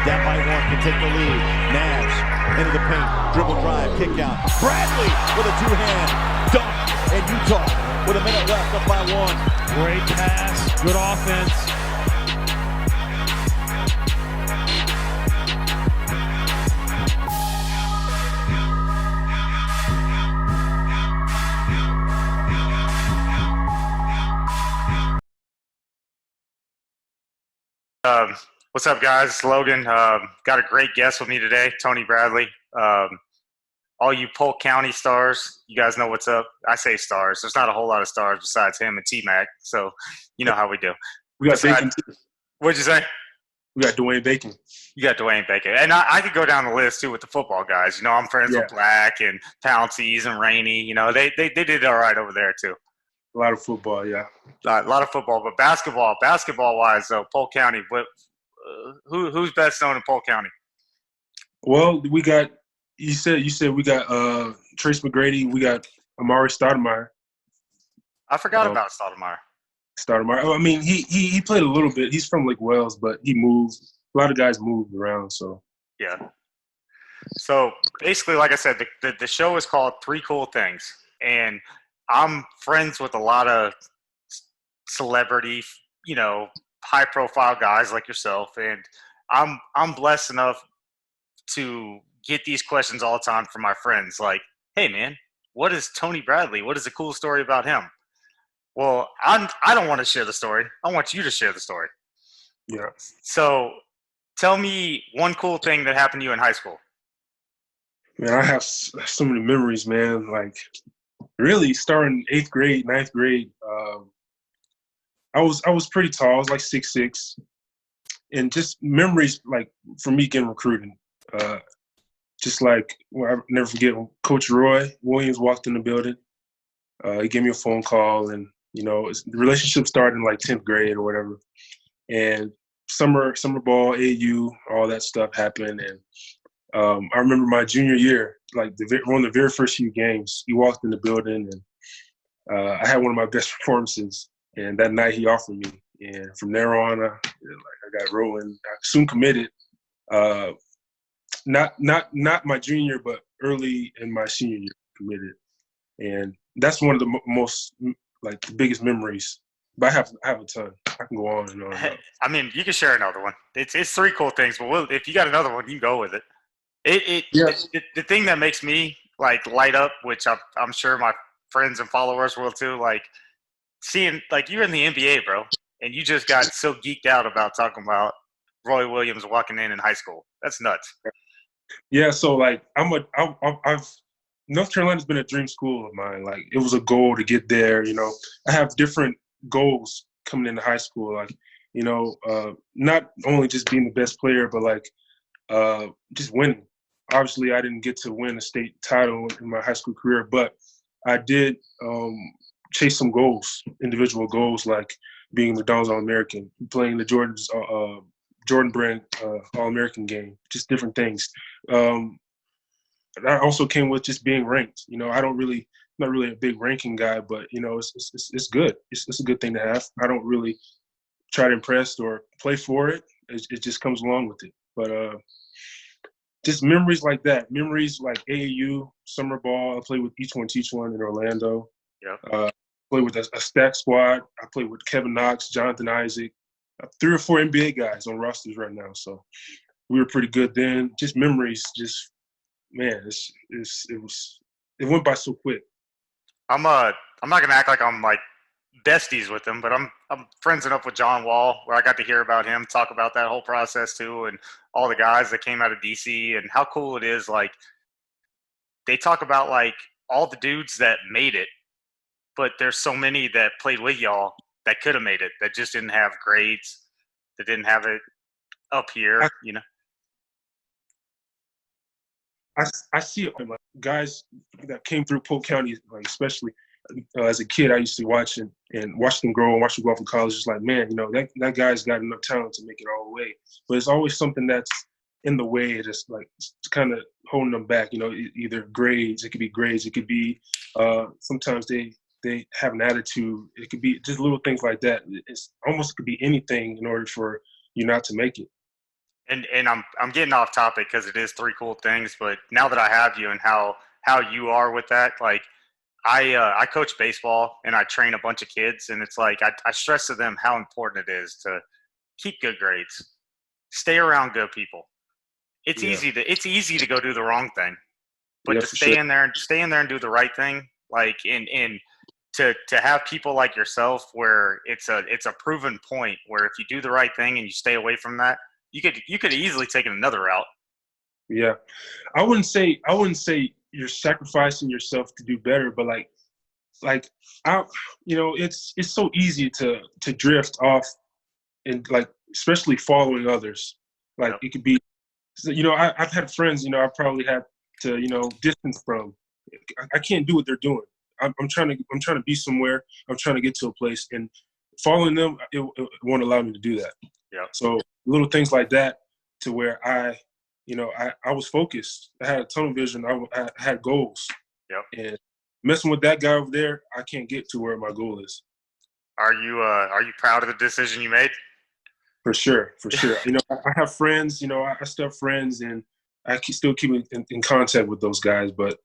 Down by one, can take the lead. Nash into the paint, dribble drive, kick out. Bradley with a two-hand dunk, and Utah with a minute left, up by one. Great pass, good offense. What's up, guys? It's Logan. Got a great guest with me today, Tony Bradley. All you Polk County stars, you guys know what's up. I say stars. There's not a whole lot of stars besides him and T-Mac, so you know how we do. We got Bacon, too. What'd you say? We got Dwayne Bacon. You got Dwayne Bacon. And I could go down the list, too, with the football guys. You know, I'm friends with Black and Pouncies and Rainey. You know, they did all right over there, too. A lot of football, yeah. A lot of football, but basketball-wise, though, Polk County, who's best known in Polk County? Well, we got you said we got Trace McGrady, we got Amari Stoudemire. I forgot about Stoudemire. I mean, he played a little bit. He's from Lake Wells, but he moved. A lot of guys moved around, so yeah. So basically, like I said, the show is called Three Cool Things, and I'm friends with a lot of celebrity, you know, high-profile guys like yourself, and I'm blessed enough to get these questions all the time from my friends. Like, hey, man, what is Tony Bradley? What is the cool story about him? Well, I don't want to share the story. I want you to share the story. Yeah. So tell me one cool thing that happened to you in high school. Man, I have so many memories, man. Like, really, starting 8th grade, 9th grade, I was pretty tall. I was like 6'6", and just memories like for me getting recruited. Just like I'll never forget when Coach Roy Williams walked in the building. He gave me a phone call, and you know the relationship started in like 10th grade or whatever. And summer ball, AU, all that stuff happened, and I remember my junior year, like one of the very first few games, he walked in the building, and I had one of my best performances. And that night he offered me, and from there on, I got rolling. I soon committed. Not my junior, but early in my senior year, committed. And that's one of the most like the biggest memories. But I have a ton. I can go on and on. I mean, you can share another one. It's three cool things, but if you got another one, you can go with it. The thing that makes me like light up, which I'm sure my friends and followers will too, like seeing like you're in the NBA, bro, and you just got so geeked out about talking about Roy Williams walking in high school. That's nuts. Yeah, so like I've North Carolina's been a dream school of mine. Like it was a goal to get there. You know, I have different goals coming into high school. Like, you know, not only just being the best player, but like just winning. Obviously, I didn't get to win a state title in my high school career, but I did chase some goals, individual goals, like being a McDonald's All-American, playing the Jordan Brand All-American game, just different things. That also came with just being ranked. You know, not really a big ranking guy, but you know, it's good. It's a good thing to have. I don't really try to impress or play for it. It just comes along with it. But just memories like that. Memories like AAU, summer ball. I played with each one teach one in Orlando. Yeah. Played with a stack squad. I played with Kevin Knox, Jonathan Isaac, 3 or 4 NBA guys on rosters right now. So we were pretty good then. Just memories. Just man, it went by so quick. I'm not gonna act like I'm like besties with him, but I'm friends enough with John Wall where I got to hear about him, talk about that whole process too, and all the guys that came out of DC and how cool it is. Like they talk about like all the dudes that made it, but there's so many that played with y'all that could have made it that just didn't have grades, that didn't have it up here, you know. I see it, like guys that came through Polk County, like especially as a kid, I used to watch and watch them grow and watch them go off in college. Just like, man, you know, that guy's got enough talent to make it all the way. But it's always something that's in the way, that's like kind of holding them back. You know, either grades, it could be grades, it could be sometimes they have an attitude. It could be just little things like that. It could be anything in order for you not to make it. And I'm getting off topic because it is three cool things. But now that I have you and how you are with that, like I coach baseball and I train a bunch of kids, and it's like I stress to them how important it is to keep good grades, stay around good people. It's Yeah. easy to go do the wrong thing, but Yeah, to for sure. stay in there and do the right thing, like in to have people like yourself where it's a proven point where if you do the right thing and you stay away from that, you could easily take another route. Yeah. I wouldn't say you're sacrificing yourself to do better, but like I it's so easy to drift off and like especially following others. Like Yep. it could be I've had friends, I probably had to, distance from. I can't do what they're doing. I'm trying to be somewhere. I'm trying to get to a place, and following them, it won't allow me to do that. Yep. So little things like that, to where I was focused. I had a tunnel vision. I had goals. Yep. And messing with that guy over there, I can't get to where my goal is. Are you proud of the decision you made? For sure. I have friends. I still have friends, and I still keep in contact with those guys. But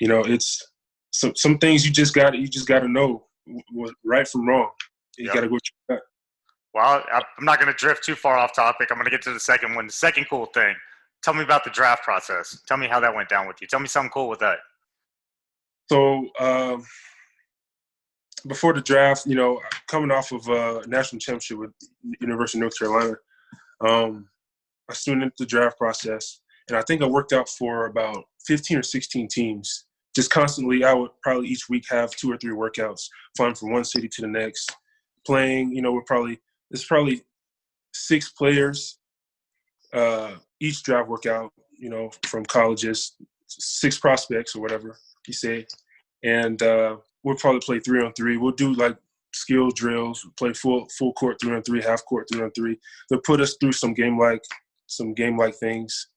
it's some things you just got to know right from wrong. You Yep. got to go check that. Well, I'm not going to drift too far off topic. I'm going to get to the second one. The second cool thing. Tell me about the draft process. Tell me how that went down with you. Tell me something cool with that. So before the draft, coming off of a national championship with University of North Carolina, I stood into the draft process, and I think I worked out for about 15 or 16 teams. Just constantly, I would probably each week have 2 or 3 workouts, flying from one city to the next, playing. There's probably 6 players each draft workout. From colleges, 6 prospects or whatever you say, and we'll probably play 3-on-3. We'll do like skill drills, play full court 3-on-3, half court 3-on-3. They'll put us through some game like things,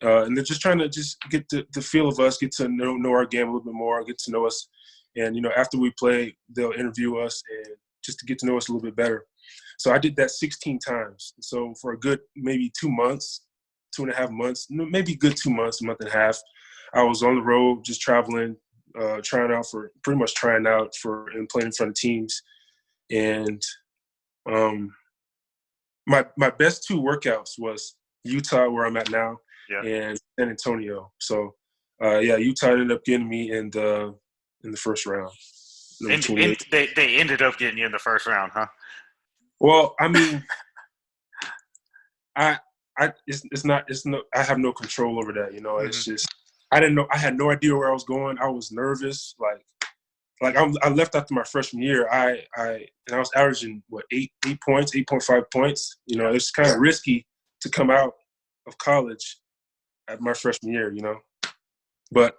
and they're just trying to just get the feel of us, get to know our game a little bit more, get to know us, and after we play, they'll interview us and just to get to know us a little bit better. So I did that 16 times. So for a good maybe 2 months, 2.5 months, maybe good 2 months, a month and a half, I was on the road just traveling, trying out and playing in front of teams. And my best 2 workouts was Utah, where I'm at now, and San Antonio. So Utah ended up getting me in the first round. And they ended up getting you in the first round, huh? Well, I mean, I have no control over that. It's just I didn't know. I had no idea where I was going. I was nervous. I left after my freshman year. I was averaging 8 points, 8.5 points. It's kind of risky to come out of college at my freshman year. But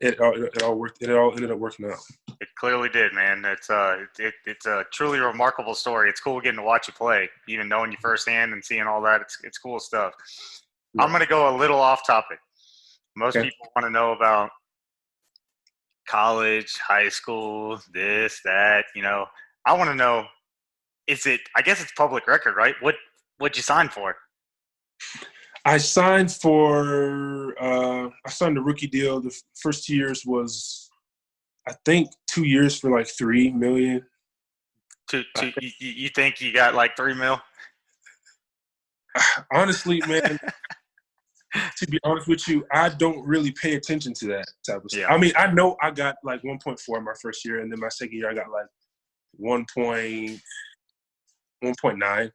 it all worked. It all ended up working out. It clearly did, man. It's a truly remarkable story. It's cool getting to watch you play, even knowing you firsthand and seeing all that. It's cool stuff. Yeah. I'm going to go a little off topic. Most people want to know about college, high school, this, that. I want to know. I guess it's public record, right? What'd you sign for? I signed a rookie deal. The first 2 years was, I think, 2 years for like $3 million. You think you got like $3 million? Honestly, man, to be honest with you, I don't really pay attention to that type of stuff. I mean, I know I got like 1.4 my first year, and then my second year I got like 1.9.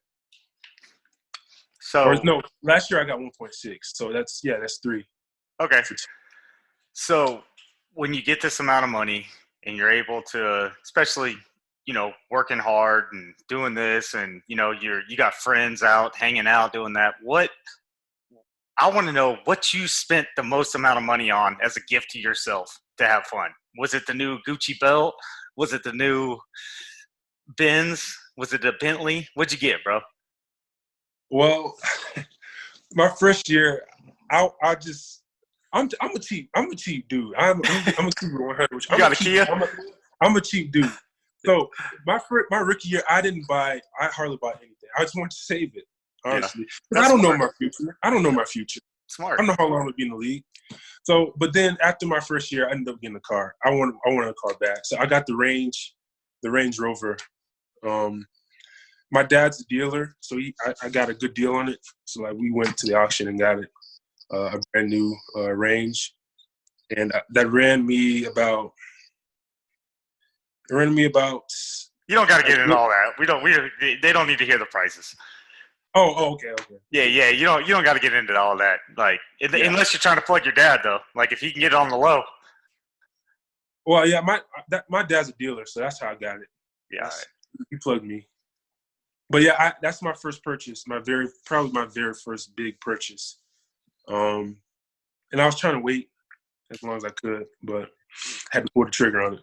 So last year I got 1.6. So that's 3. Okay. So when you get this amount of money and you're able to, especially, working hard and doing this, and you got friends out hanging out doing that, I want to know what you spent the most amount of money on as a gift to yourself to have fun. Was it the new Gucci belt? Was it the new Benz? Was it a Bentley? What'd you get, bro? Well, my first year, I'm a cheap dude. I'm a cheap 100. You got a Kia? I'm a cheap dude. So my rookie year, I hardly bought anything. I just wanted to save it. honestly. Yeah. I don't know my future. I don't know my future. Smart. I don't know how long I'll be in the league. So, but then after my first year, I ended up getting a car. I wanted a car back. So I got the Range Rover. My dad's a dealer, so I got a good deal on it. So like we went to the auction and got it, a brand new Range, and that ran me about. It ran me about. You don't got to get into all that. They don't need to hear the prices. Oh, okay. Yeah. You don't got to get into all that. Like, unless you're trying to plug your dad, though. Like, if he can get it on the low. Well, yeah, my dad's a dealer, so that's how I got it. Yeah, he plugged me. But yeah, that's my first purchase. Probably my very first big purchase. And I was trying to wait as long as I could, but had to pull the trigger on it.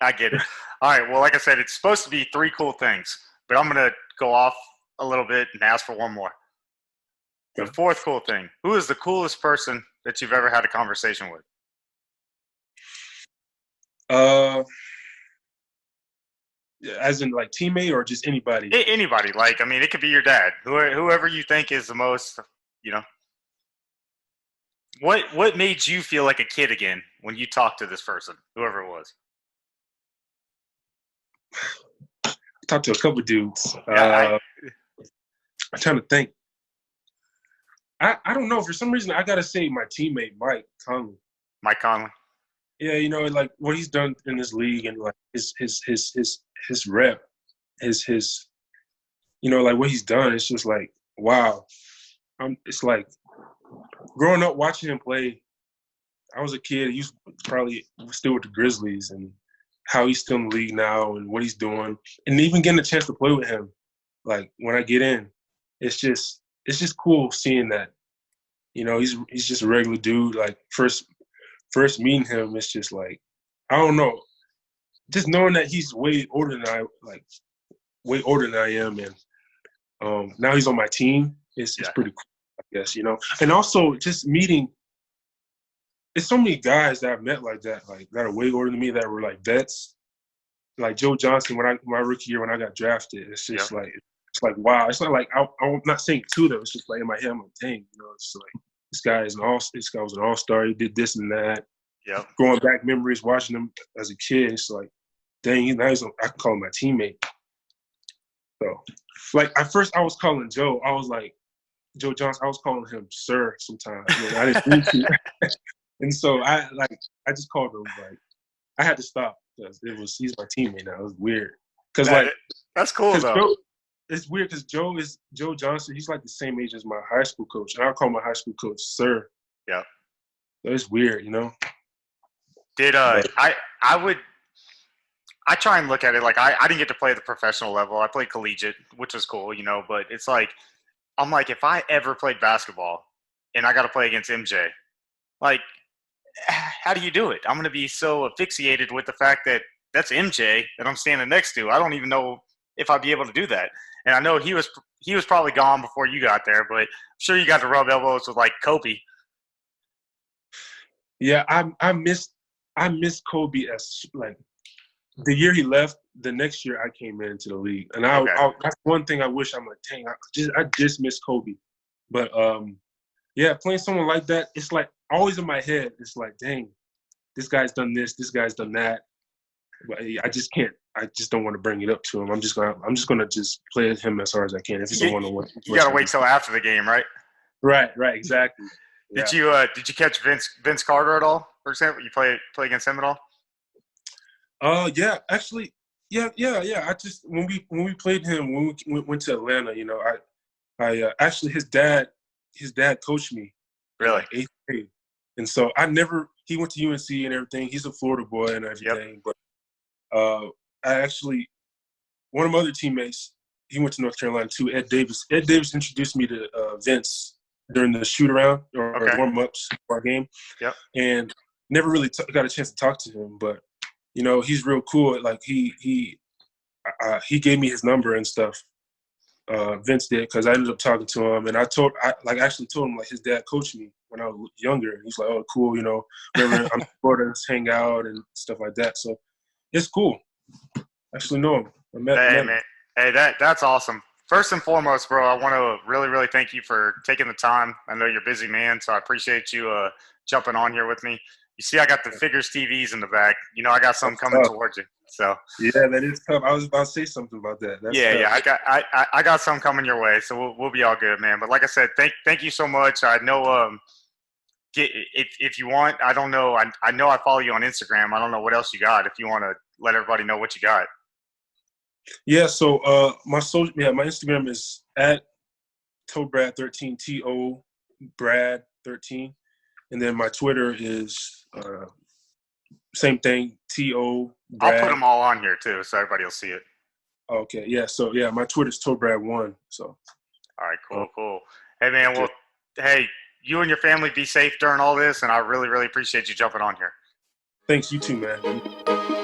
I get it. All right. Well, like I said, it's supposed to be 3 cool things, but I'm going to go off a little bit and ask for one more. The 4th cool thing. Who is the coolest person that you've ever had a conversation with? As in like teammate or just anybody? Anybody. Like, I mean, it could be your dad. Whoever you think is the most, What made you feel like a kid again when you talked to this person, whoever it was? I talked to a couple dudes. Yeah, I'm trying to think. I don't know. For some reason, I gotta say my teammate Mike Conley. Mike Conley. Yeah, like what he's done in this league and like his rep, his like what he's done. It's just like wow. It's like growing up watching him play. I was a kid. He was probably still with the Grizzlies, and how he's still in the league now, and what he's doing, and even getting a chance to play with him. Like when I get in, it's just cool seeing that. He's just a regular dude. Like first meeting him, it's just like I don't know, just knowing that he's way older than I am, and now he's on my team. It's pretty cool, I guess. And also just meeting. It's so many guys that I've met like that are way older than me that were like vets. Like Joe Johnson, my rookie year when I got drafted, it's just like it's like wow. It's not like I'm not saying to them. It's just like in my head, I'm like, dang, it's like this guy was an all-star. He did this and that. Yeah. Going back memories, watching him as a kid, it's like, dang, I can call him my teammate. So, like at first, I was calling Joe. I was like Joe Johnson. I was calling him sir sometimes. I didn't need to. And so I just called him like I had to stop because he's my teammate now. It was weird because that's cool though. It's weird because Joe Johnson. He's like the same age as my high school coach, and I call my high school coach sir. Yeah, so it's weird, Did I try and look at it like I didn't get to play at the professional level. I played collegiate, which was cool, But it's like I'm like if I ever played basketball and I got to play against MJ, like. How do you do it? I'm going to be so asphyxiated with the fact that that's MJ that I'm standing next to. I don't even know if I'd be able to do that. And I know he was probably gone before you got there, but I'm sure you got to rub elbows with like Kobe. Yeah, I miss Kobe as like the year he left. The next year I came into the league, and that's one thing I wish. I'm like, dang, I just miss Kobe. But yeah, playing someone like that, it's like always in my head. It's like, dang, this guy's done this, this guy's done that. But I just can't. I just don't want to bring it up to him. I'm just gonna play him as hard as I can. If it's a one-on-one, you gotta wait till after the game, right? Right, exactly. Yeah. Did you catch Vince Carter at all? For example, you play against him at all? Yeah, actually, yeah. I just when we played him when we went to Atlanta, I actually his dad coached me. Really? Like 8th grade. And so he went to UNC and everything. He's a Florida boy and everything. Yep. But one of my other teammates, he went to North Carolina too, Ed Davis. Ed Davis introduced me to Vince during the shoot around or warm-ups for our game. Yep. And never really got a chance to talk to him. But, he's real cool. Like he gave me his number and stuff. Vince did because I ended up talking to him, and I actually told him like his dad coached me when I was younger. He's like, "Oh, cool, whenever I'm in Florida, let's hang out and stuff like that." So it's cool. I actually know him. I met him. Man, hey, that's awesome. first and foremost, bro, I want to really, really thank you for taking the time. I know you're a busy man, so I appreciate you jumping on here with me. You see, I got the figures TVs in the back. You know, I got some coming towards you. So yeah, that is tough. I was about to say something about that. That's tough. I got some coming your way, so we'll be all good, man. But like I said, thank you so much. I know if you want, I don't know. I know I follow you on Instagram. I don't know what else you got. If you want to let everybody know what you got. Yeah. So my Instagram is at ToBrad13, TO Brad 13, and then my Twitter is same thing, TO Brad. I'll put them all on here too, so everybody will see it. Okay. Yeah. So yeah, my Twitter's ToBrad1. So. All right. Cool. Hey man, well, hey. You and your family be safe during all this, and I really, really appreciate you jumping on here. Thanks, you too, man.